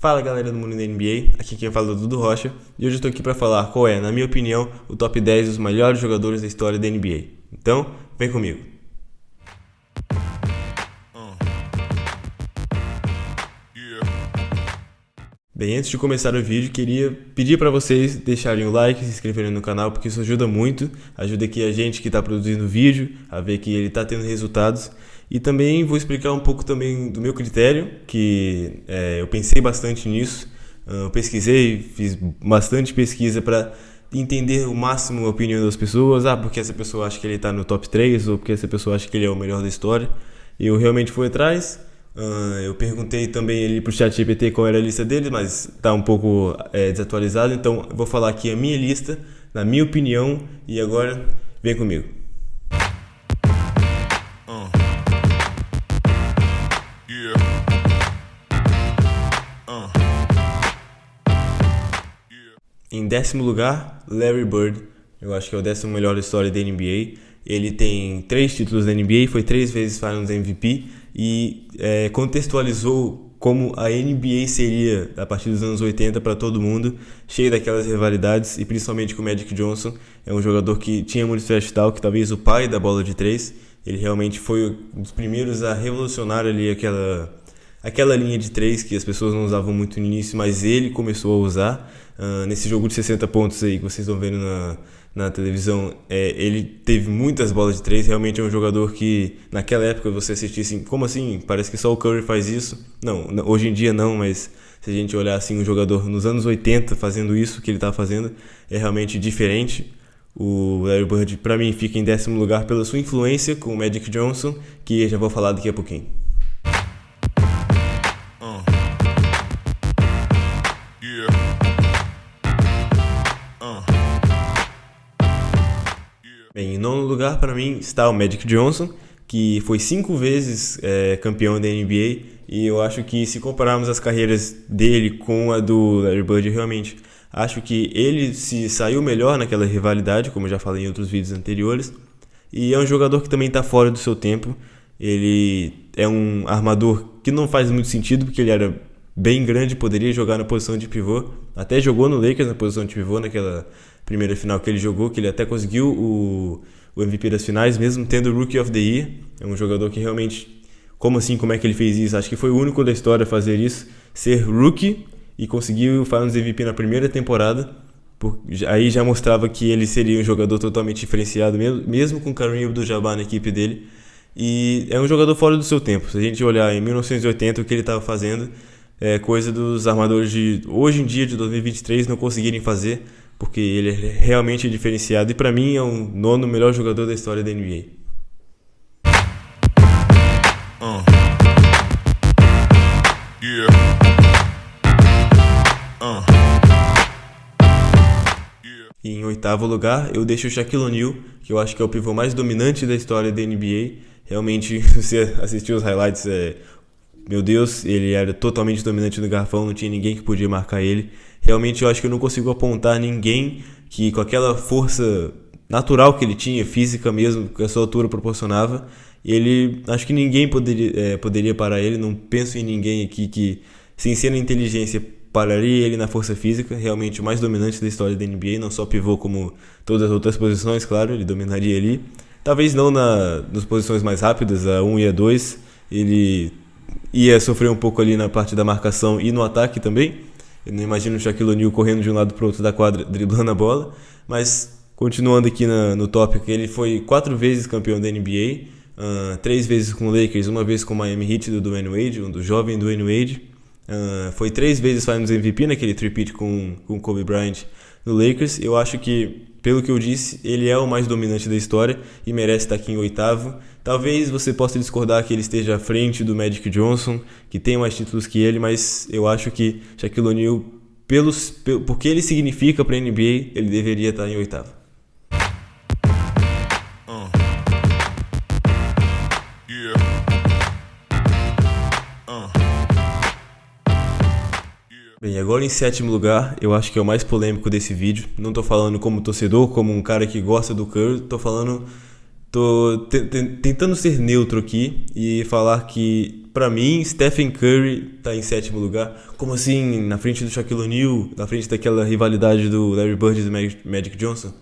Fala galera do mundo da NBA, aqui quem fala é o Dudu Rocha e hoje eu estou aqui para falar qual é, na minha opinião, o top 10 dos melhores jogadores da história da NBA. Então, vem comigo. Bem, antes de começar o vídeo, queria pedir para vocês deixarem o like e se inscreverem no canal, porque isso ajuda muito, ajuda aqui a gente que está produzindo o vídeo, a ver que ele está tendo resultados. E também vou explicar um pouco também do meu critério, que eu pensei bastante nisso, eu pesquisei, fiz bastante pesquisa para entender o máximo a opinião das pessoas, porque essa pessoa acha que ele está no top 3, ou porque essa pessoa acha que ele é o melhor da história. E eu realmente fui atrás, eu perguntei também ali pro ChatGPT qual era a lista dele, mas está um pouco desatualizado, então eu vou falar aqui a minha lista, na minha opinião, e agora vem comigo. Em 10º lugar, Larry Bird. Eu acho que é o 10º melhor da história da NBA. Ele tem 3 títulos da NBA, foi 3 vezes Finals MVP e contextualizou como a NBA seria a partir dos anos 80 para todo mundo, cheio daquelas rivalidades e principalmente com o Magic Johnson. É um jogador que tinha muito trash talk, talvez o pai da bola de 3. Ele realmente foi um dos primeiros a revolucionar ali aquela linha de 3 que as pessoas não usavam muito no início, mas ele começou a usar. Nesse jogo de 60 pontos aí que vocês estão vendo na televisão, ele teve muitas bolas de 3, realmente é um jogador que naquela época você assistia assim, como assim? Parece que só o Curry faz isso. Não, hoje em dia não, mas se a gente olhar assim um jogador nos anos 80 fazendo isso que ele está fazendo, é realmente diferente. O Larry Bird para mim fica em 10º lugar pela sua influência com o Magic Johnson, que eu já vou falar daqui a pouquinho. Bem, em 9º lugar para mim está o Magic Johnson, que foi 5 vezes campeão da NBA, e eu acho que se compararmos as carreiras dele com a do Larry Bird, realmente acho que ele se saiu melhor naquela rivalidade, como eu já falei em outros vídeos anteriores, e é um jogador que também está fora do seu tempo. Ele é um armador que não faz muito sentido, porque ele era bem grande, poderia jogar na posição de pivô, até jogou no Lakers na posição de pivô naquela primeira final que ele jogou, que ele até conseguiu o MVP das finais, mesmo tendo o Rookie of the Year. É um jogador que realmente, como é que ele fez isso? Acho que foi o único da história a fazer isso, ser rookie e conseguir o Finals MVP na primeira temporada. Aí já mostrava que ele seria um jogador totalmente diferenciado, mesmo com o Kareem Abdul-Jabbar na equipe dele. E é um jogador fora do seu tempo. Se a gente olhar em 1980 o que ele estava fazendo, é coisa dos armadores de hoje em dia, de 2023, não conseguirem fazer, porque ele é realmente diferenciado e para mim é o 9º melhor jogador da história da NBA. E em 8º lugar eu deixo o Shaquille O'Neal, que eu acho que é o pivô mais dominante da história da NBA. Realmente, se você assistiu os highlights, meu Deus, ele era totalmente dominante no garrafão, não tinha ninguém que podia marcar ele. Realmente eu acho que eu não consigo apontar ninguém que com aquela força natural que ele tinha, física mesmo, que a sua altura proporcionava, acho que ninguém poderia parar ele. Não penso em ninguém aqui que, sem ser na inteligência, pararia ele na força física. Realmente o mais dominante da história da NBA, não só pivô como todas as outras posições, claro, ele dominaria ali. Talvez não nas posições mais rápidas, a 1 e a 2, ele ia sofrer um pouco ali na parte da marcação e no ataque também. Eu não imagino o Shaquille O'Neal correndo de um lado para o outro da quadra, driblando a bola. Mas, continuando aqui no tópico, ele foi 4 vezes campeão da NBA, 3 vezes com o Lakers, 1 vez com o Miami Heat do Dwayne Wade, do jovem Dwayne Wade. Foi 3 vezes Finals MVP naquele tripit com o Kobe Bryant no Lakers. Eu acho que, pelo que eu disse, ele é o mais dominante da história e merece estar aqui em 8º. Talvez você possa discordar que ele esteja à frente do Magic Johnson, que tem mais títulos que ele, mas eu acho que Shaquille O'Neal, porque ele significa para a NBA, ele deveria estar em 8º. Bem, agora em 7º lugar, eu acho que é o mais polêmico desse vídeo. Não tô falando como torcedor, como um cara que gosta do Curry, tô falando Tentando ser neutro aqui e falar que, pra mim, Stephen Curry tá em sétimo lugar. Como assim? Na frente do Shaquille O'Neal, na frente daquela rivalidade do Larry Bird e do Magic Johnson?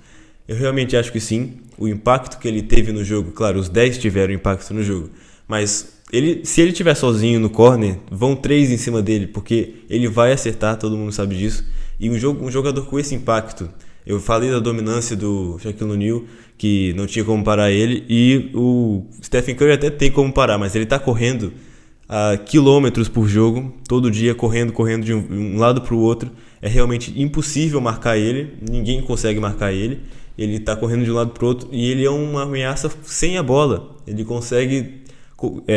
Eu realmente acho que sim. O impacto que ele teve no jogo, claro, os 10 tiveram impacto no jogo, mas se ele estiver sozinho no corner, vão 3 em cima dele, porque ele vai acertar, todo mundo sabe disso. E um jogador com esse impacto, eu falei da dominância do Shaquille O'Neal, que não tinha como parar ele, e o Stephen Curry até tem como parar, mas ele tá correndo a quilômetros por jogo, todo dia correndo de um lado para o outro. É realmente impossível marcar ele, ninguém consegue marcar ele. Ele tá correndo de um lado para o outro e ele é uma ameaça sem a bola. Ele consegue,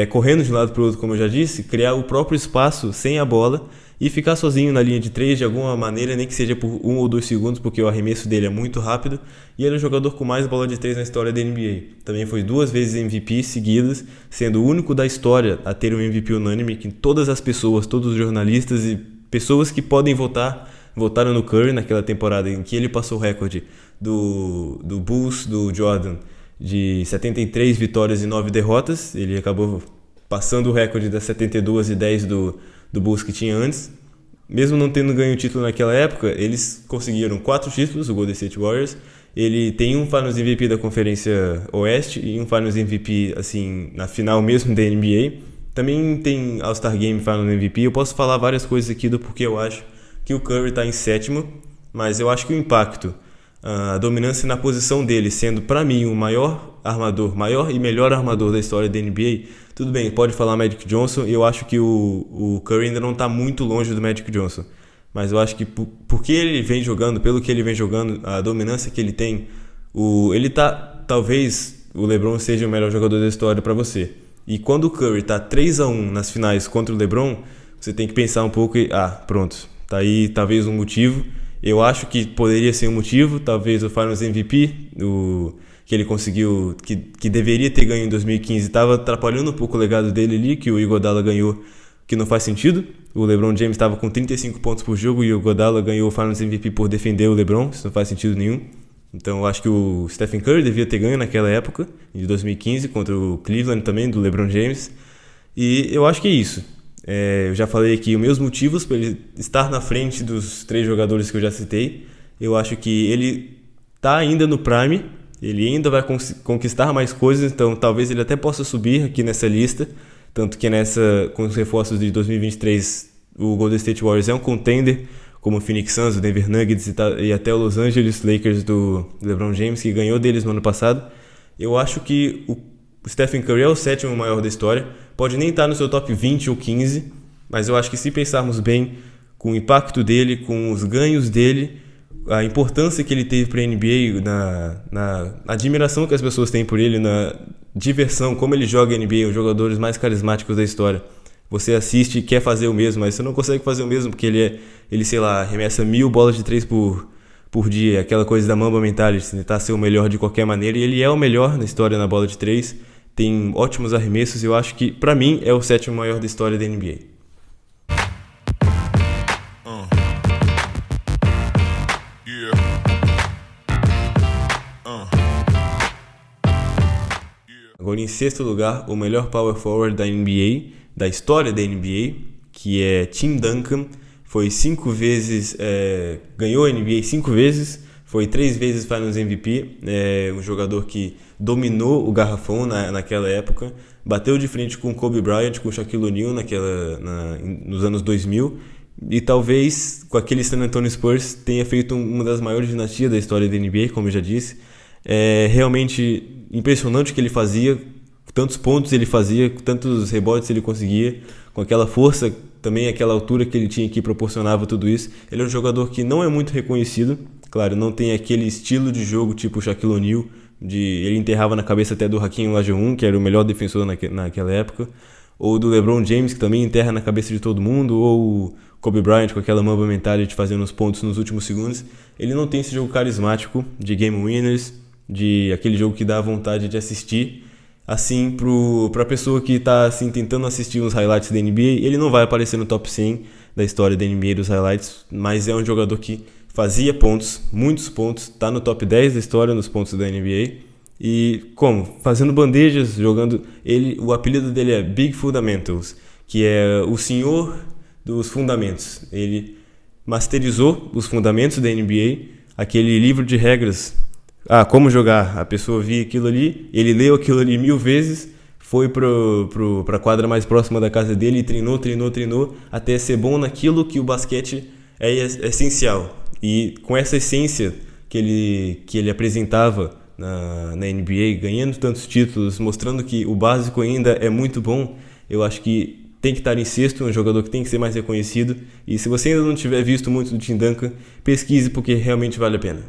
correndo de um lado para o outro, como eu já disse, criar o próprio espaço sem a bola e ficar sozinho na linha de 3 de alguma maneira, nem que seja por 1 ou 2 segundos, porque o arremesso dele é muito rápido. E ele é o jogador com mais bola de 3 na história da NBA. Também foi 2 vezes MVP seguidas, sendo o único da história a ter um MVP unânime, que todas as pessoas, todos os jornalistas e pessoas que podem votaram no Curry naquela temporada em que ele passou o recorde do Bulls, do Jordan, de 73 vitórias e 9 derrotas. Ele acabou passando o recorde das 72 e 10 do Bulls que tinha antes. Mesmo não tendo ganho o título naquela época, eles conseguiram 4 títulos, o Golden State Warriors. Ele tem um Finals MVP da Conferência Oeste e um Finals MVP assim, na final mesmo da NBA. Também tem All-Star Game Finals MVP. Eu posso falar várias coisas aqui do porquê eu acho que o Curry está em sétimo, mas eu acho que o impacto, a dominância na posição dele, sendo para mim o maior e melhor armador da história da NBA, tudo bem, pode falar Magic Johnson, eu acho que o Curry ainda não está muito longe do Magic Johnson, mas eu acho que porque ele vem jogando, pelo que ele vem jogando, a dominância que ele tem, talvez o LeBron seja o melhor jogador da história para você. E quando o Curry está 3-1 nas finais contra o LeBron, você tem que pensar um pouco e, pronto, tá aí talvez um motivo. Eu acho que poderia ser um motivo, talvez o Finals MVP, que ele conseguiu, que deveria ter ganho em 2015, estava atrapalhando um pouco o legado dele ali, que o Iguodala ganhou, que não faz sentido. O LeBron James estava com 35 pontos por jogo e o Iguodala ganhou o Finals MVP por defender o LeBron, isso não faz sentido nenhum. Então eu acho que o Stephen Curry devia ter ganho naquela época, de 2015, contra o Cleveland também, do LeBron James. E eu acho que é isso. Eu já falei aqui os meus motivos para ele estar na frente dos 3 jogadores que eu já citei. Eu acho que ele está ainda no prime, ele ainda vai conquistar mais coisas, então talvez ele até possa subir aqui nessa lista. Tanto que com os reforços de 2023, o Golden State Warriors é um contender, como o Phoenix Suns, o Denver Nuggets e até o Los Angeles Lakers do LeBron James, que ganhou deles no ano passado. Eu acho que o Stephen Curry é o 7º maior da história. Pode nem estar no seu top 20 ou 15, mas eu acho que se pensarmos bem com o impacto dele, com os ganhos dele, a importância que ele teve para a NBA, na admiração que as pessoas têm por ele, na diversão, como ele joga a NBA, um dos jogadores mais carismáticos da história. Você assiste e quer fazer o mesmo, mas você não consegue fazer o mesmo porque ele sei lá, arremessa 1000 bolas de 3 por dia, aquela coisa da Mamba Mentality, tentar ser o melhor de qualquer maneira, e ele é o melhor na história na bola de 3, tem ótimos arremessos, e eu acho que, pra mim, é o 7º maior da história da NBA. Agora, em 6º lugar, o melhor power forward da NBA, da história da NBA, que é Tim Duncan. Foi 5 vezes, ganhou a NBA 5 vezes, foi 3 vezes Finals MVP, um jogador que dominou o garrafão naquela época, bateu de frente com o Kobe Bryant, com o Shaquille O'Neal nos anos 2000, e talvez com aquele San Antonio Spurs tenha feito uma das maiores dinastias da história da NBA, como eu já disse. É realmente impressionante o que ele fazia, tantos pontos ele fazia, tantos rebotes ele conseguia, com aquela força, também aquela altura que ele tinha que proporcionava tudo isso. Ele é um jogador que não é muito reconhecido, claro, não tem aquele estilo de jogo tipo o Shaquille O'Neal, ele enterrava na cabeça até do Hakeem Olajuwon, que era o melhor defensor naquela época, ou do LeBron James, que também enterra na cabeça de todo mundo, ou o Kobe Bryant com aquela Mamba Mentality fazendo os pontos nos últimos segundos. Ele não tem esse jogo carismático de game winners, de aquele jogo que dá vontade de assistir. Assim, pra pessoa que tá assim, tentando assistir uns highlights da NBA, ele não vai aparecer no top 100 da história da NBA dos highlights, mas é um jogador que fazia pontos, muitos pontos, tá no top 10 da história nos pontos da NBA, E como? Fazendo bandejas, jogando. O apelido dele é Big Fundamentals, que é o senhor dos fundamentos. Ele masterizou os fundamentos da NBA, aquele livro de regras. Como jogar? A pessoa via aquilo ali, ele leu aquilo ali 1000 vezes, foi pra quadra mais próxima da casa dele e treinou, até ser bom naquilo que o basquete é essencial. E com essa essência que ele apresentava na NBA, ganhando tantos títulos, mostrando que o básico ainda é muito bom, eu acho que tem que estar em sexto, um jogador que tem que ser mais reconhecido. E se você ainda não tiver visto muito do Tim Duncan, pesquise, porque realmente vale a pena.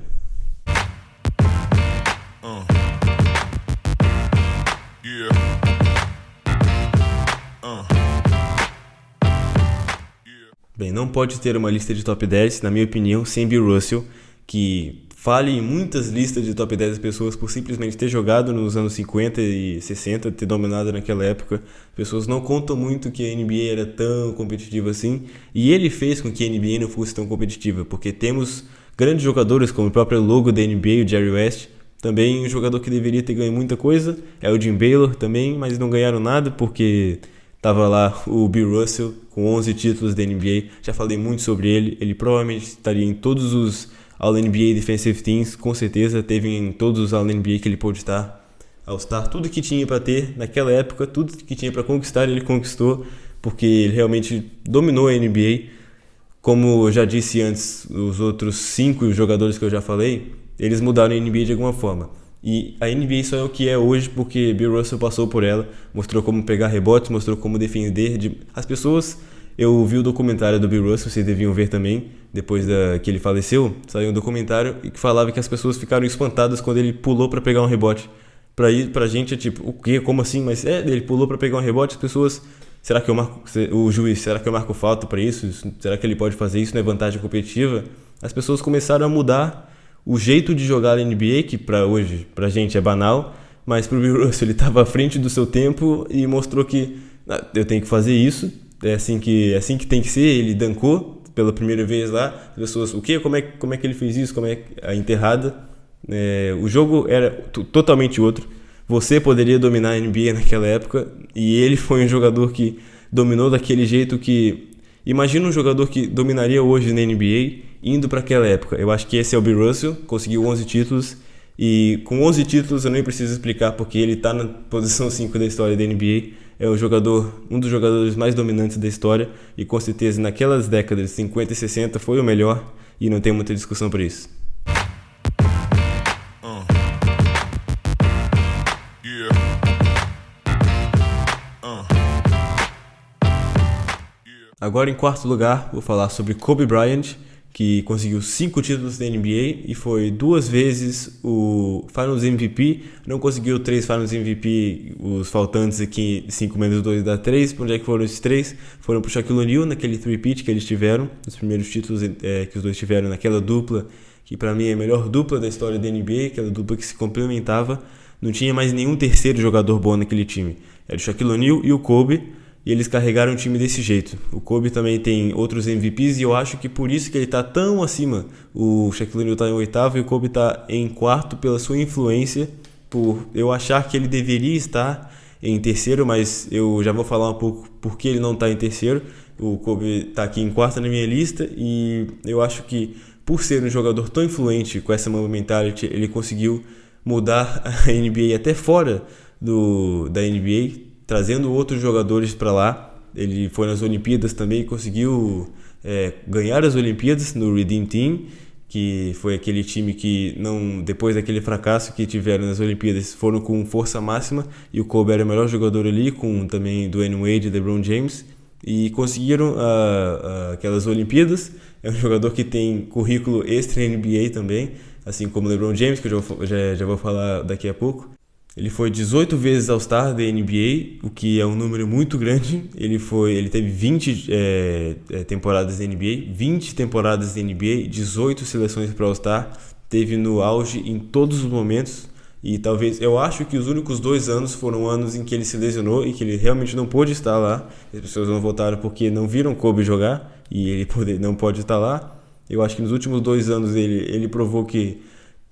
Bem, não pode ter uma lista de top 10, na minha opinião, sem Bill Russell, que fale em muitas listas de top 10 pessoas por simplesmente ter jogado nos anos 50 e 60, ter dominado naquela época. As pessoas não contam muito que a NBA era tão competitiva assim, e ele fez com que a NBA não fosse tão competitiva, porque temos grandes jogadores como o próprio logo da NBA, o Jerry West, também um jogador que deveria ter ganho muita coisa, é o Jim Baylor também, mas não ganharam nada porque tava lá o Bill Russell com 11 títulos da NBA, já falei muito sobre ele, ele provavelmente estaria em todos os All-NBA Defensive Teams, com certeza, teve em todos os All-NBA que ele pôde estar, All-Star, tudo que tinha para ter naquela época, tudo que tinha para conquistar, ele conquistou, porque ele realmente dominou a NBA. Como eu já disse antes, os outros 5 jogadores que eu já falei, eles mudaram a NBA de alguma forma. E a NBA só é o que é hoje porque Bill Russell passou por ela, mostrou como pegar rebotes, mostrou como defender. As pessoas, eu vi o documentário do Bill Russell, vocês deviam ver também, depois que ele faleceu, saiu um documentário que falava que as pessoas ficaram espantadas quando ele pulou para pegar um rebote. Pra gente é tipo, o quê? Como assim? Mas ele pulou para pegar um rebote, as pessoas... Será que o juiz, será que eu marco falta para isso? Será que ele pode fazer isso? Não é vantagem competitiva? As pessoas começaram a mudar o jeito de jogar a NBA, que hoje, pra gente é banal, mas pro Bill Russell ele estava à frente do seu tempo e mostrou que eu tenho que fazer isso, é assim que tem que ser. Ele dancou pela primeira vez lá, as pessoas, o quê? Como é que ele fez isso? Como é a enterrada? O jogo era totalmente outro. Você poderia dominar a NBA naquela época e ele foi um jogador que dominou daquele jeito que... Imagina um jogador que dominaria hoje na NBA indo para aquela época. Eu acho que esse é o Bill Russell, conseguiu 11 títulos e com 11 títulos eu nem preciso explicar porque ele está na posição 5 da história da NBA. É um dos jogadores mais dominantes da história e com certeza naquelas décadas 50 e 60 foi o melhor e não tem muita discussão por isso. Agora em quarto lugar vou falar sobre Kobe Bryant, que conseguiu 5 títulos da NBA e foi 2 vezes o Finals MVP. Não conseguiu 3 Finals MVP, os faltantes aqui, 5 menos 2 dá 3. Para onde é que foram esses 3? Foram pro Shaquille O'Neal, naquele three-peat que eles tiveram, os primeiros títulos que os dois tiveram naquela dupla, que para mim é a melhor dupla da história da NBA, aquela dupla que se complementava. Não tinha mais nenhum terceiro jogador bom naquele time. Era o Shaquille O'Neal e o Kobe. E eles carregaram o time desse jeito. O Kobe também tem outros MVPs e eu acho que por isso que ele está tão acima. O Shaquille O'Neal está em oitavo e o Kobe está em quarto pela sua influência. Por eu achar que ele deveria estar em terceiro, mas eu já vou falar um pouco por que ele não está em terceiro. O Kobe está aqui em quarto na minha lista e eu acho que por ser um jogador tão influente com essa Mamba Mentality, ele conseguiu mudar a NBA até fora da NBA, trazendo outros jogadores para lá. Ele foi nas Olimpíadas também e conseguiu ganhar as Olimpíadas no Redeem Team, que foi aquele time que, depois daquele fracasso que tiveram nas Olimpíadas, foram com força máxima e o Kobe era o melhor jogador ali, com também Dwayne Wade e LeBron James, e conseguiram aquelas Olimpíadas. É um jogador que tem currículo extra NBA também, assim como LeBron James, que eu já vou falar daqui a pouco. Ele foi 18 vezes All-Star da NBA, o que é um número muito grande. Ele teve 20 temporadas da NBA, 20 temporadas da NBA, 18 seleções para All-Star. Teve no auge em todos os momentos. E eu acho que os únicos 2 anos foram anos em que ele se lesionou e que ele realmente não pôde estar lá. As pessoas não votaram porque não viram Kobe jogar e ele não pode estar lá. Eu acho que nos últimos 2 anos ele provou que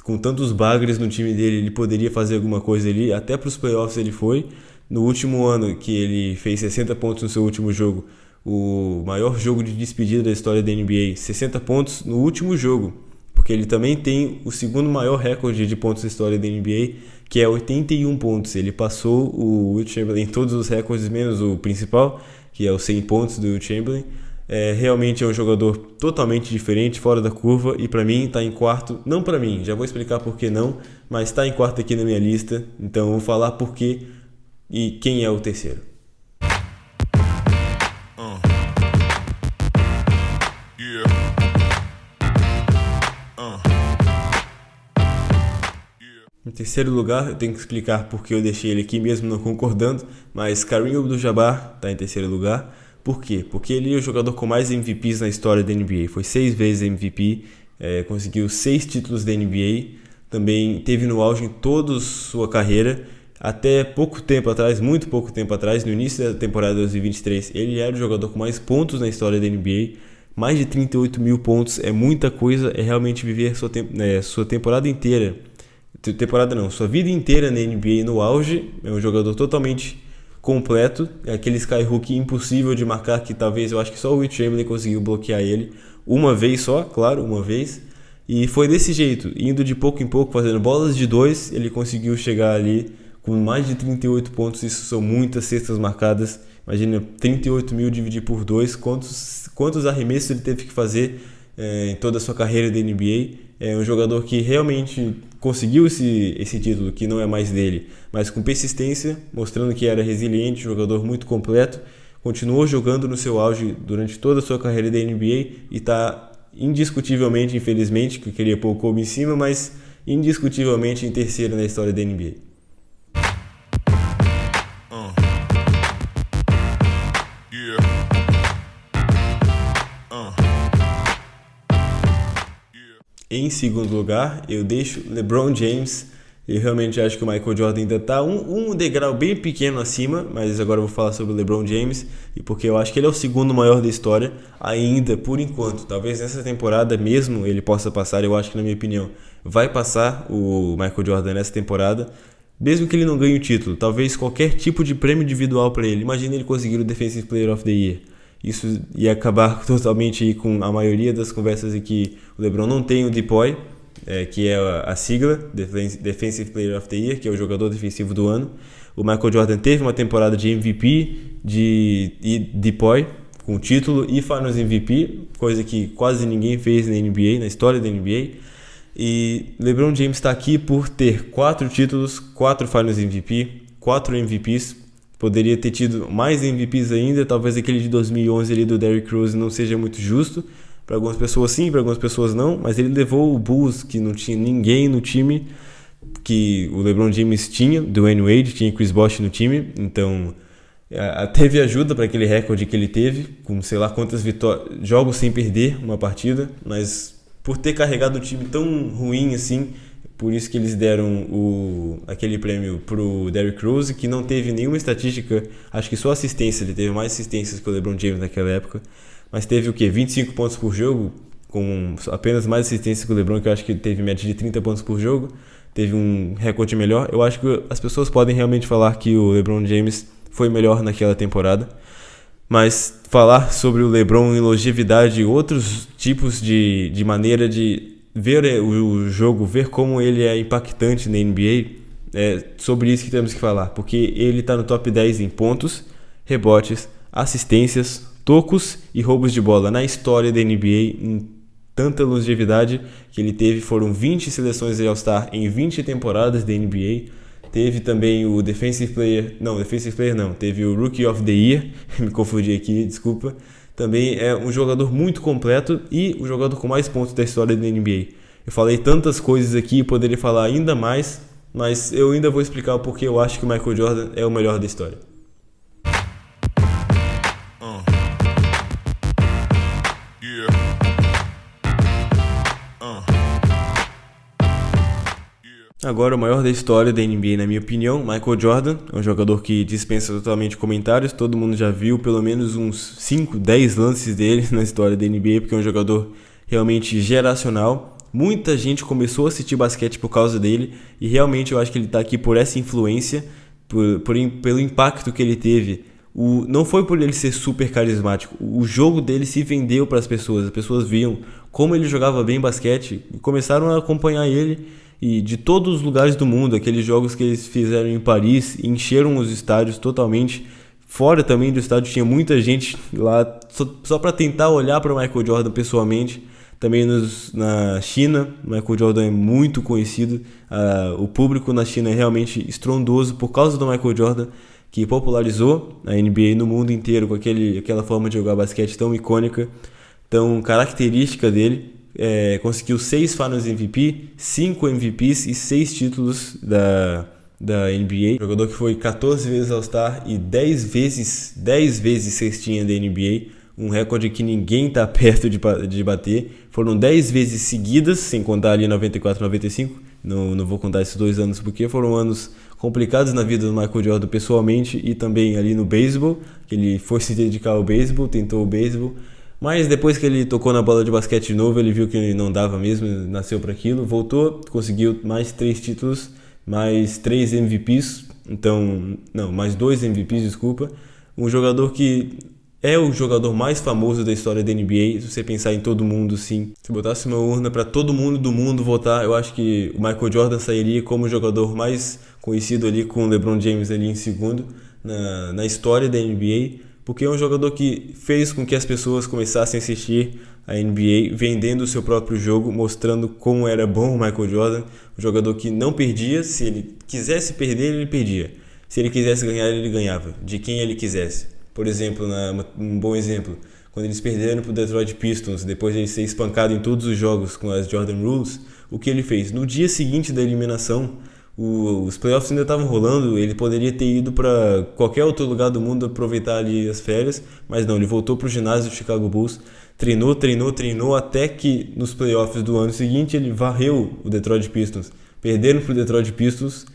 com tantos bagres no time dele, ele poderia fazer alguma coisa ali, até para os playoffs ele foi. No último ano que ele fez 60 pontos no seu último jogo, o maior jogo de despedida da história da NBA, 60 pontos no último jogo, porque ele também tem o segundo maior recorde de pontos da história da NBA, que é 81 pontos. Ele passou o Wilt Chamberlain em todos os recordes, menos o principal, que é os 100 pontos do Wilt Chamberlain. Realmente é um jogador totalmente diferente, fora da curva, e para mim está em quarto. Não para mim, já vou explicar por que não, mas está em quarto aqui na minha lista, então eu vou falar por quê e quem é o terceiro. Em terceiro lugar, eu tenho que explicar porque eu deixei ele aqui mesmo não concordando, mas Kareem Abdul-Jabbar está em terceiro lugar. Por quê? Porque ele é o jogador com mais MVPs na história da NBA. Foi 6 vezes MVP, conseguiu 6 títulos da NBA, também teve no auge em toda sua carreira. Até pouco tempo atrás, muito pouco tempo atrás, no início da temporada 2023, ele era o jogador com mais pontos na história da NBA. Mais de 38 mil pontos é muita coisa, é realmente viver sua temporada inteira. Sua vida inteira na NBA no auge. É um jogador totalmente completo, é aquele skyhook impossível de marcar, que talvez eu acho que só o Wilt Chamberlain conseguiu bloquear ele uma vez só, claro, uma vez, e foi desse jeito, indo de pouco em pouco, fazendo bolas de 2, ele conseguiu chegar ali com mais de 38 pontos. Isso são muitas cestas marcadas. Imagina 38 mil dividir por 2, quantos arremessos ele teve que fazer em toda a sua carreira da NBA. É um jogador que realmente conseguiu esse título, que não é mais dele, mas com persistência, mostrando que era resiliente, jogador muito completo, continuou jogando no seu auge durante toda a sua carreira da NBA e está indiscutivelmente, infelizmente, que eu queria pôr o Kobe em cima, mas indiscutivelmente em terceiro na história da NBA. Em segundo lugar, eu deixo LeBron James. Eu realmente acho que o Michael Jordan ainda está um degrau bem pequeno acima, mas agora eu vou falar sobre o LeBron James, e porque eu acho que ele é o segundo maior da história, ainda por enquanto. Talvez nessa temporada mesmo ele possa passar, eu acho que, na minha opinião, vai passar o Michael Jordan nessa temporada, mesmo que ele não ganhe o título. Talvez qualquer tipo de prêmio individual para ele. Imagina ele conseguir o Defensive Player of the Year. Isso ia acabar totalmente com a maioria das conversas em que o LeBron não tem o DPOY, que é a sigla, Defensive Player of the Year, que é o jogador defensivo do ano. O Michael Jordan teve uma temporada de MVP, de DPOY, com título e Finals MVP, coisa que quase ninguém fez na NBA, na história da NBA. E LeBron James está aqui por ter 4 títulos, 4 Finals MVP, 4 MVPs. Poderia ter tido mais MVPs ainda, talvez aquele de 2011 ali do Derrick Rose não seja muito justo. Para algumas pessoas sim, para algumas pessoas não, mas ele levou o Bulls, que não tinha ninguém no time, que o LeBron James tinha, Dwayne Wade, tinha Chris Bosh no time, então teve ajuda para aquele recorde que ele teve, com sei lá quantas jogos sem perder uma partida, mas por ter carregado o time tão ruim assim, por isso que eles deram aquele prêmio pro Derrick Rose, que não teve nenhuma estatística, acho que só assistência, ele teve mais assistências que o LeBron James naquela época, mas teve o quê? 25 pontos por jogo, com apenas mais assistência que o LeBron, que eu acho que teve média de 30 pontos por jogo, teve um recorde melhor. Eu acho que as pessoas podem realmente falar que o LeBron James foi melhor naquela temporada, mas falar sobre o LeBron em longevidade e outros tipos de maneira de ver o jogo, ver como ele é impactante na NBA, é sobre isso que temos que falar, porque ele está no top 10 em pontos, rebotes, assistências, tocos e roubos de bola na história da NBA, em tanta longevidade que ele teve. Foram 20 seleções de All-Star em 20 temporadas da NBA. Teve também o Defensive Player não, teve o Rookie of the Year, me confundi aqui, desculpa. Também é um jogador muito completo e o jogador com mais pontos da história da NBA. Eu falei tantas coisas aqui, poderia falar ainda mais, mas eu ainda vou explicar o porquê eu acho que o Michael Jordan é o melhor da história. Agora, o maior da história da NBA, na minha opinião, Michael Jordan. É um jogador que dispensa totalmente comentários. Todo mundo já viu pelo menos uns 5, 10 lances dele na história da NBA, porque é um jogador realmente geracional. Muita gente começou a assistir basquete por causa dele e realmente eu acho que ele está aqui por essa influência, pelo impacto que ele teve. Não foi por ele ser super carismático, o jogo dele se vendeu para as pessoas viam como ele jogava bem basquete e começaram a acompanhar ele, e de todos os lugares do mundo, aqueles jogos que eles fizeram em Paris, encheram os estádios totalmente. Fora também do estádio tinha muita gente lá só para tentar olhar para o Michael Jordan pessoalmente. Também na China, o Michael Jordan é muito conhecido, o público na China é realmente estrondoso por causa do Michael Jordan, que popularizou a NBA no mundo inteiro com aquela forma de jogar basquete tão icônica, tão característica dele. Conseguiu 6 Finals MVP, 5 MVPs e 6 títulos da NBA. Jogador que foi 14 vezes All-Star e 10 vezes cestinha da NBA. Um recorde que ninguém está perto de bater. Foram 10 vezes seguidas, sem contar ali 94 e 95. Não vou contar esses 2 anos porque foram anos complicados na vida do Michael Jordan pessoalmente e também ali no beisebol, que ele foi se dedicar ao beisebol, tentou o beisebol. Mas depois que ele tocou na bola de basquete de novo, ele viu que ele não dava mesmo, nasceu para aquilo, voltou, conseguiu mais 3 títulos, mais 3 MVPs, mais 2 MVPs, desculpa. Um jogador que é o jogador mais famoso da história da NBA, se você pensar em todo mundo, sim. Se botasse uma urna para todo mundo do mundo votar, eu acho que o Michael Jordan sairia como o jogador mais conhecido ali, com o LeBron James ali em segundo, na história da NBA. Porque é um jogador que fez com que as pessoas começassem a assistir a NBA, vendendo o seu próprio jogo, mostrando como era bom o Michael Jordan. Um jogador que não perdia, se ele quisesse perder, ele perdia. Se ele quisesse ganhar, ele ganhava, de quem ele quisesse. Por exemplo, um bom exemplo, quando eles perderam para o Detroit Pistons, depois de ele ser espancado em todos os jogos com as Jordan Rules, o que ele fez? No dia seguinte da eliminação, os playoffs ainda estavam rolando, ele poderia ter ido para qualquer outro lugar do mundo aproveitar ali as férias, mas não, ele voltou para o ginásio do Chicago Bulls, treinou até que nos playoffs do ano seguinte ele varreu o Detroit Pistons. Perderam para o Detroit Pistons,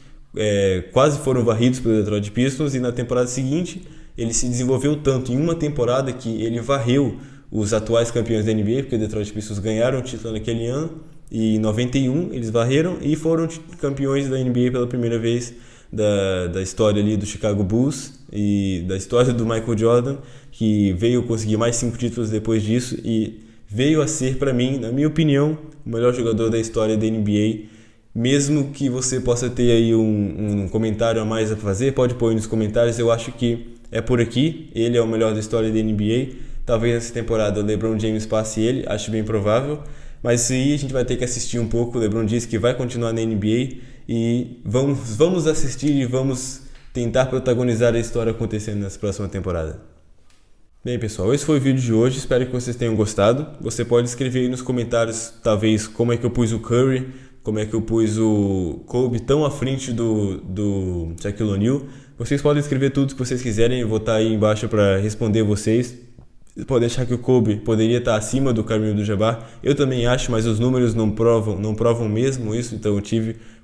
quase foram varridos pelo Detroit Pistons, e na temporada seguinte ele se desenvolveu tanto em uma temporada que ele varreu os atuais campeões da NBA, porque o Detroit Pistons ganharam o título naquele ano. E em 91 eles varreram e foram campeões da NBA pela primeira vez da história ali do Chicago Bulls e da história do Michael Jordan, que veio conseguir mais 5 títulos depois disso e veio a ser, para mim, na minha opinião, o melhor jogador da história da NBA. Mesmo que você possa ter aí um comentário a mais a fazer, pode pôr aí nos comentários. Eu acho que é por aqui, ele é o melhor da história da NBA. Talvez nessa temporada o LeBron James passe ele, acho bem provável. Mas aí a gente vai ter que assistir um pouco. O LeBron disse que vai continuar na NBA e vamos assistir e vamos tentar protagonizar a história acontecendo nessa próxima temporada. Bem, pessoal, esse foi o vídeo de hoje. Espero que vocês tenham gostado. Você pode escrever aí nos comentários, talvez, como é que eu pus o Curry, como é que eu pus o Kobe tão à frente do Shaquille O'Neal. Vocês podem escrever tudo que vocês quiserem. Eu vou estar aí embaixo para responder vocês. Pode achar que o Kobe poderia estar acima do Kareem Abdul-Jabbar. Eu também acho, mas os números não provam mesmo isso. Então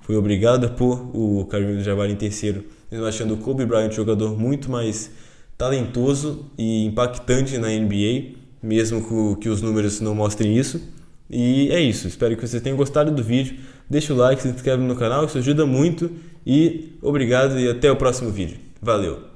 fui obrigado a pôr o Kareem Abdul-Jabbar em terceiro, mesmo achando o Kobe Bryant um jogador muito mais talentoso e impactante na NBA, mesmo que os números não mostrem isso. E é isso, espero que vocês tenham gostado do vídeo. Deixa o like, se inscreve no canal, isso ajuda muito. E obrigado e até o próximo vídeo. Valeu!